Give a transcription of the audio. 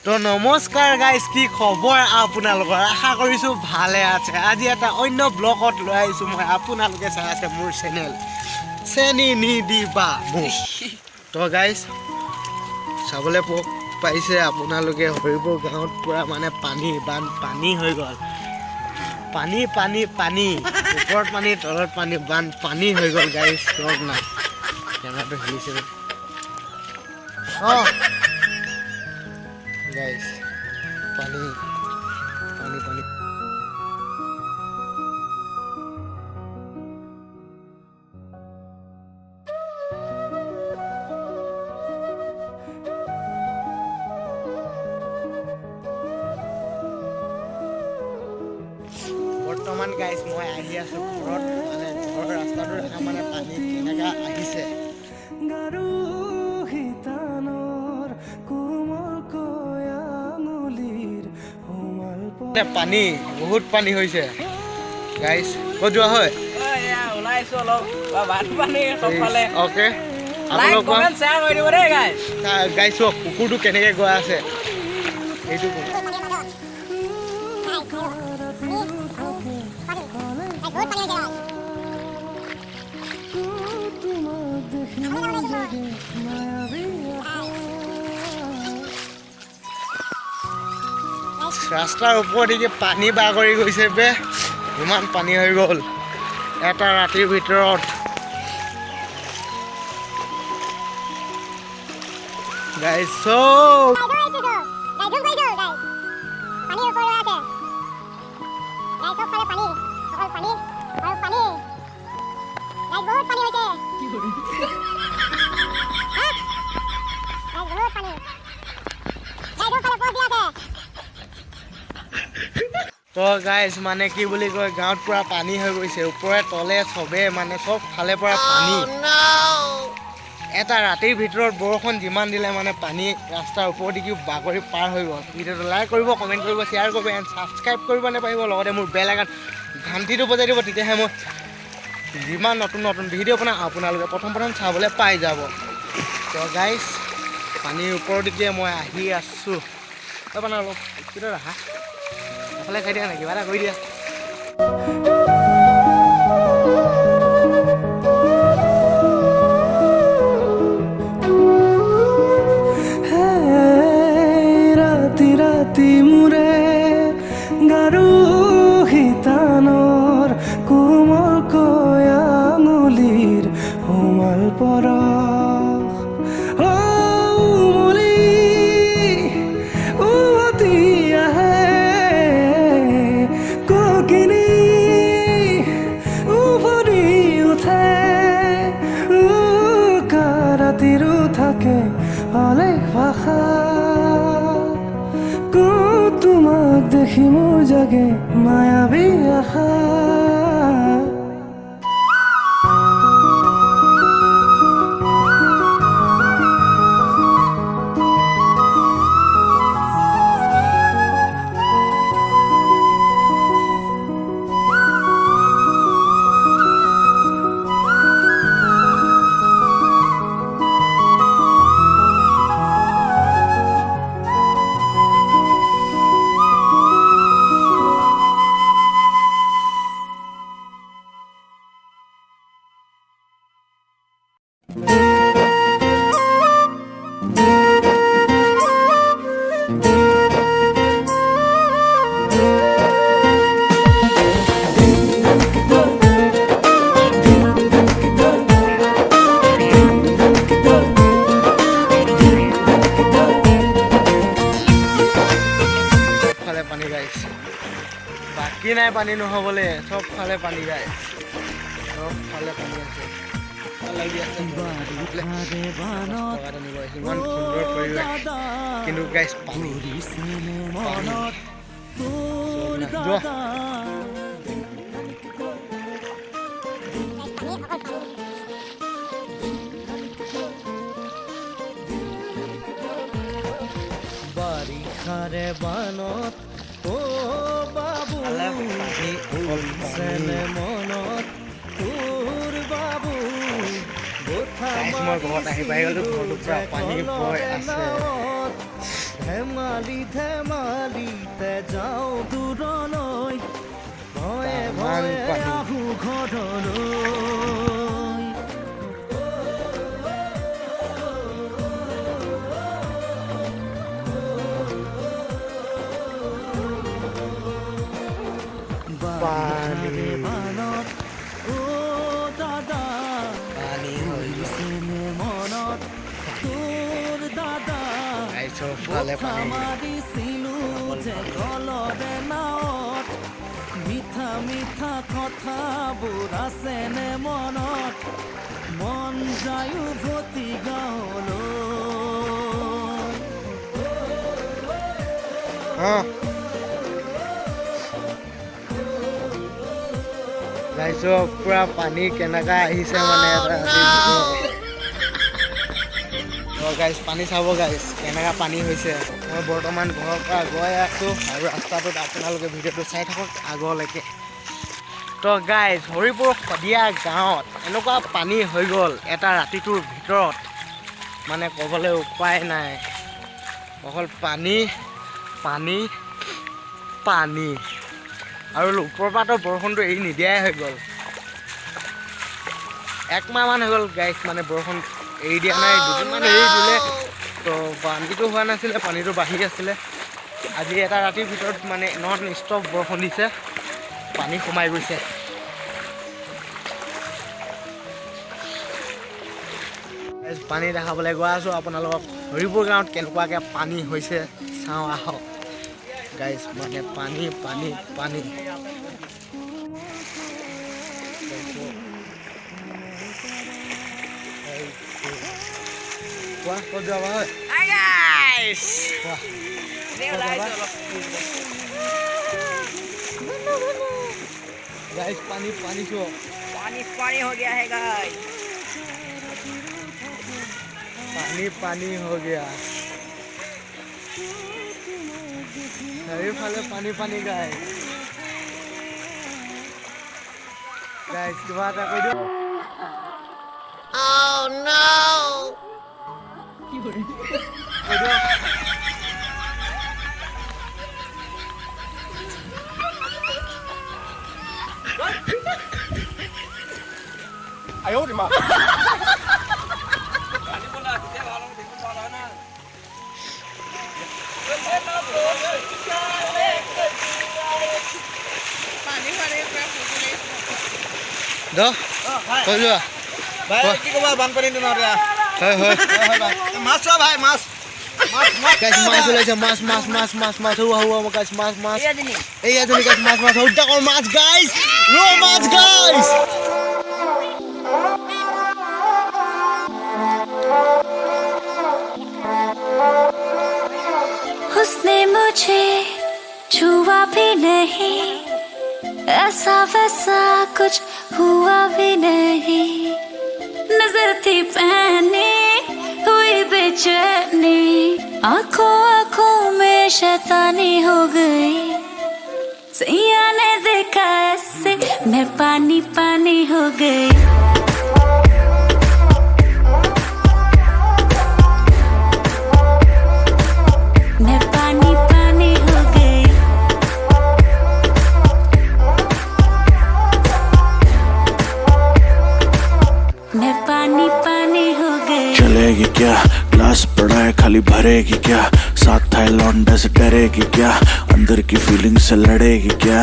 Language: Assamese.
তো নমস্কাৰ গাইজ, কি খবৰ আপোনালোকৰ? আশা কৰিছোঁ ভালে আছে। আজি এটা অন্য ব্লগত লৈ আহিছোঁ মই, আপোনালোকে চাই আছে মোৰ চেনেল চেনি নিদিবা মোক। তো গাইজ চাবলৈ পাইছে আপোনালোকে, হৰিপুৰ গাঁৱত পূৰা মানে বানপানী হৈ গ'ল। পানী ওপৰত পানী তলত পানী, বানপানী হৈ গ'ল গাইজ। চব নাই কেমেৰাটো হিলিছে অঁ গাইজ, পানী বৰ্তমান গাইজ মই আহি আছোঁ ঘৰত, মানে ঘৰৰ ৰাস্তাটো দেখা মানে পানী কেনেকৈ আহিছে। পানী বহুত পানী হৈছে গাইজ। ক'ত যোৱা হয়? ওলাইছো অলপ বানপানী সবফালে। অ'কে, গাইজ চোৱা কুকুৰটো কেনেকৈ গৈ আছে সেইটো ৰাস্তাৰ ওপৰেদি পানী বাগৰি গৈছে বে, ইমান পানী হৈ গ'ল এটা ৰাতিৰ ভিতৰত। গাইজ চব তো গাইজ মানে কি বুলি কয়, গাঁৱত পুৰা পানী হৈ গৈছে, ওপৰে তলে চবে মানে চব ফালে পৰা পানী। এটা ৰাতিৰ ভিতৰত বৰষুণ যিমান দিলে মানে পানী ৰাস্তাৰ ওপৰেদি বাগৰি পাৰ হৈ গ'ল। ভিডিঅ'টো লাইক কৰিব, কমেণ্ট কৰিব, শ্বেয়াৰ কৰিব এণ্ড ছাবস্ক্ৰাইব কৰিব নাপাহৰিব। লগতে মোৰ বেল আইকন ঘণ্টিটো বজাই দিব, তেতিয়াহে মই যিমান নতুন ভিডিঅ' বনাওঁ আপোনালোকে প্ৰথম চাবলৈ পাই যাব। তো গাইজ পানীৰ ওপৰেদিকে মই আহি আছোঁ। মানে অলপ ভিতৰত আহা, এফালে খাই দিয়া নাই, কিবা এটা কৰি দিয়া। ৰাতি মোৰে গাৰু শিতানৰ কোমলকৈ আঙুলিৰ সোমাল পৰশ উমলি উভতি আহে ককিনি উভৰি উঠে ৰাতিৰো থাকে অলেখ ভাষা। তোমাক দেখি মোৰ জাগে মায়াবী আশা। বাকী নাই পানী নহ'বলৈ, চব ফালে পানী গাইজ, চব ফালে পানী আছে। ইমান সুন্দৰ পৰিৱেশ, কিন্তু গাইজ পানী বাৰিষাৰে বানত ও বাবু মনত তোৰ বাবু মই ঘৰত আহি পাই গ'লো, ঘৰটো পুৰা পানী বৈ আছে। ধেমালিতে যাওঁ দূৰলৈ ভয়ে ইমান ভয়ে পানী। আহোঁ ঘৰলৈ পানী। বানত অ দাদা পানী হৈ চেনে মনত তোৰ দাদা গাইছ চবফালে পানী মাৰিছিলো যে গলৰে নাৱত মিঠা মিঠা কথাবোৰ আছেনে মনত মন যায় উভতি গাঁৱলৈ অঁ গাইছ পুৰা পানী কেনেকা আহিছে মানে এটা গাইছ পানী চাব গাইছ কেনেকা পানী হৈছে মই বৰ্তমান ঘৰৰ পৰা গৈ আছোঁ আৰু ৰাস্তাটোত আপোনালোকে ভিডিঅ'টো চাই থাকক আগলৈকে তো গাইছ হৰিপুৰ শদিয়া গাঁৱত এনেকুৱা পানী হৈ গ'ল এটা ৰাতিটোৰ ভিতৰত মানে ক'বলৈ উপায় নাই অকল পানী পানী পানী আৰু ওপৰৰ পৰাতো বৰষুণটো এৰি নিদিয়াই হৈ গ'ল একমাহমান হৈ গ'ল গাইছ মানে বৰষুণ এৰি দিয়া নাই দুদিনমান এৰি দিলে তো পানীটো হোৱা নাছিলে পানীটো বাঢ়ি আছিলে আজি এটা ৰাতিৰ ভিতৰত মানে নন ষ্টপ বৰষুণ দিছে পানী সোমাই গৈছে পানী দেখাবলৈ গৈ আছোঁ আপোনালোকক হৰিপুৰ গাঁৱত কেনেকুৱাকৈ পানী হৈছে চাওঁ আহক গাইছ মানে পানী পানী পানী কোৱা ক'ত যাবা হয় Hi guys! কোৱা গাইছ পানী পানী চোৱা पानी हो गया है guys. पानी पानी हो गया চাৰিওফালে পানী পানী গাইছ গাইছ কিবা এটা কৈ দিওঁ কৈ দিওঁ দ কৈ যোৱা ভাই কি ক'বা বানপানী দিনত এয়া হয় হয় মাছ চোৱা ভাই মাছ গাইছ মাছ ওলাইছে মাছ মাছ মাছ মাছ মাছ হোৱা গাইছ মাছ মাছ এই এজনী গাইছ মাছ মাছ ডাঙৰ মাছ গাইছ ৰৌ মাছ গাইছ उसने मुझे छुआ भी नहीं ऐसा वैसा कुछ हुआ भी नहीं नजर थी पहनी हुई बेचैनी आंखों आंखों में शैतानी हो गई सैया ने देखा ऐसे मैं पानी पानी हो गई चलेगी क्या ग्लास पड़ा है खाली भरेगी क्या साथ था लौंडे से डरेगी क्या अंदर की फीलिंग से लड़ेगी क्या